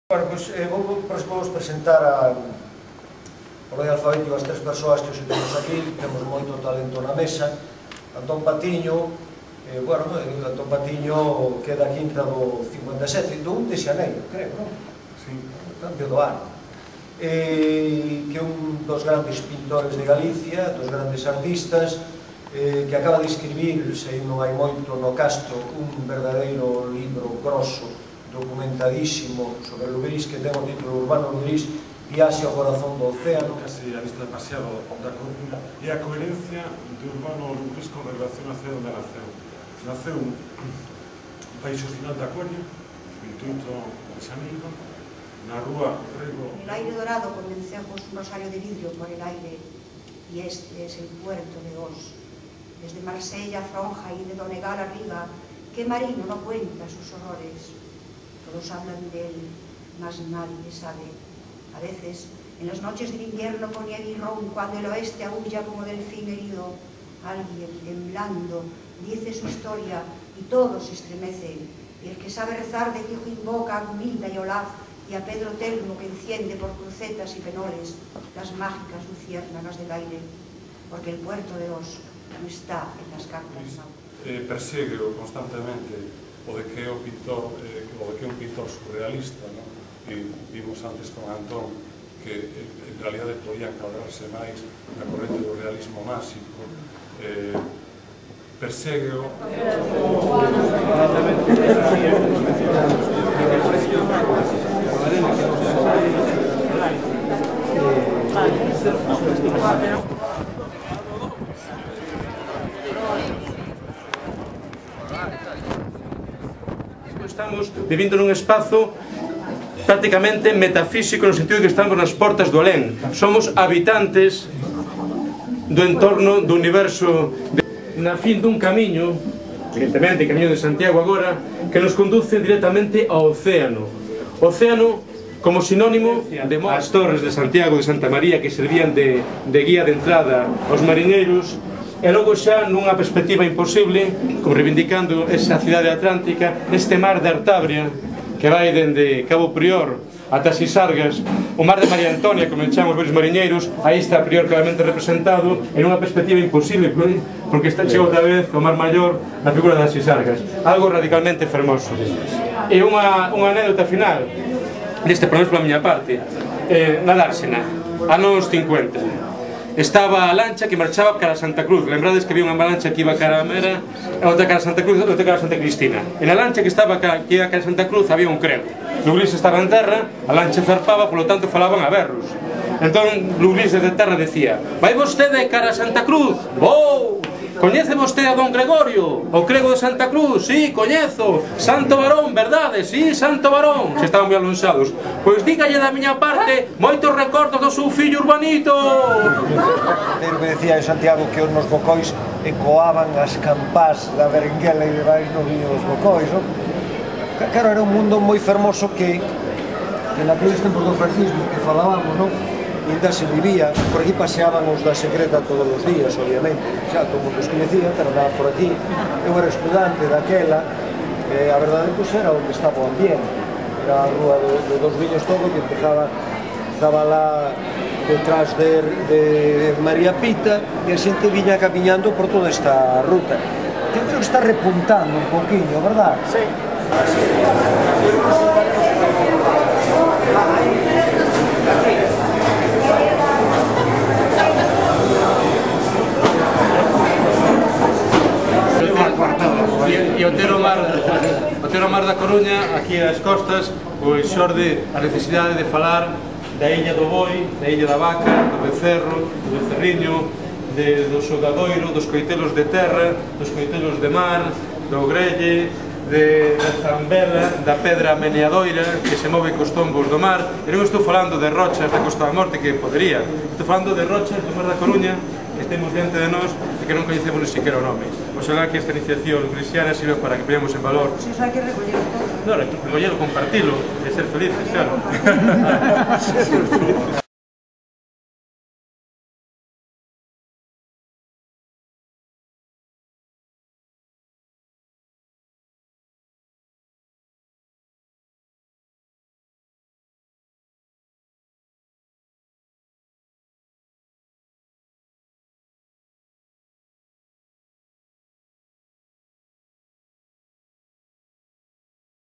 Bueno, pois vou presentar por orden alfabético as tres persoas que hoxe temos aquí. Temos moito talento na mesa. Antón Patiño, Antón Patiño que é da quinta do 57, do 1 de xaneiro, creo, non? Sí. Cambio do ano. Que é un dos grandes pintores de Galicia, dos grandes artistas, que acaba de escribir, se non hai moito no Castro, un verdadeiro libro grosso, documentadísimo sobre Lubrís, que ten o título Urbano Lubrís, Viaxe ao corazón do océano. Casi a vista demasiado da Coruña e a coherencia de Urbano Lubrís con relación a onde naceu. Naceu no Paixo Final da Coruña, 28 de xaneiro, na rúa Rego. El aire dorado convencemos un rosario de vidrio por el aire, y este es el puerto de Os. Desde Marsella, Fronja y de Donegal arriba, ¿qué marino no cuenta sus horrores? Todos hablan de él, mas nadie sabe. A veces, en las noches del invierno con nieve y ron, cuando el oeste aúlla como delfín herido, alguien, temblando, dice su historia y todos se estremecen. Y el que sabe rezar de fijo invoca a Gumilda y Olaz y a Pedro Telmo que enciende por crucetas y penoles las mágicas luciérnagas del aire, porque el puerto de Os no está en las cartas. Persegue constantemente o de que é un pintor surrealista, non? E vimos antes con Antón que en realidade podía encadrarse máis na corrente do realismo máxico. Persegue-o Estamos vivindo nun espazo prácticamente metafísico, no sentido de que estamos nas portas do alén. Somos habitantes do entorno do universo, na fin dun camiño, evidentemente o camiño de Santiago agora, que nos conduce directamente ao océano. Océano como sinónimo de as torres de Santiago de Santa María, que servían de guía de entrada aos mariñeiros, e logo xa nunha perspectiva imposible, como reivindicando esa cidade atlántica, este mar de Artabria que vai dende Cabo Prior ata Sisargas, o mar de María Antonia, como chaman os vellos mariñeiros. Aí está Prior claramente representado en unha perspectiva imposible, porque está chegou outra vez o mar maior na figura das Sisargas, algo radicalmente fermoso. E unha anécdota final deste, por menos pola miña parte, na Dársena, anos 50. Estaba a lancha que marchaba cara a Santa Cruz. Lembrades que había unha lancha que iba cara a Mera e outra cara a Santa Cruz e outra cara a Santa Cristina. En a lancha que iba cara a Santa Cruz había un crego. Lubrís estaba en terra, a lancha zarpaba, polo tanto falaban a berros. Entón Lubrís desde terra decía: vai vostede cara a Santa Cruz? Vou! Coñece vostede a don Gregorio? O crego de Santa Cruz? Sí, coñezo. Santo varón, verdade? Sí, santo varón. Se estaban moi alonsados. Pois dígalle da miña parte moitos recordos do seu fillo Urbanito. Pero me decía en Santiago que nos bocois ecoaban as campás da berenguela e de baixo no viño dos bocois, non? Claro, era un mundo moi fermoso que naqueles tempos do fascismo que falábamos, non? Ainda se vivía, por aquí paseaban os da secreta todos os días, obviamente, xa todo mundo os conhecía, pero andaba por aquí. Eu era estudante daquela, a verdade pois era onde estaba o ambiente, era a rúa de dos viños todo, que estaba lá detrás de María Pita, e a xente viña camiñando por toda esta ruta. Eu creo que está repuntando un poquinho, verdad? Sí. E o ter o mar da Coruña aquí ás costas, pois xorde a necesidade de falar da Illa do Boi, da Illa da Vaca, do Becerro, do Becerriño, do Xogadoiro, dos coitelos de terra, dos coitelos de mar, do Grelle, da Zambela, da pedra meneadoira que se move cos tombos do mar. E non estou falando de rochas da Costa da Morte, que podería, estou falando de rochas do mar da Coruña que temos diante de nós e que non coñecemos ni siquiera o nome. Oxalá que esta iniciación cristiana sirva para que poñamos en valor. Si hai que recollelo todo. Non, recollelo, compartilo e ser felices, claro.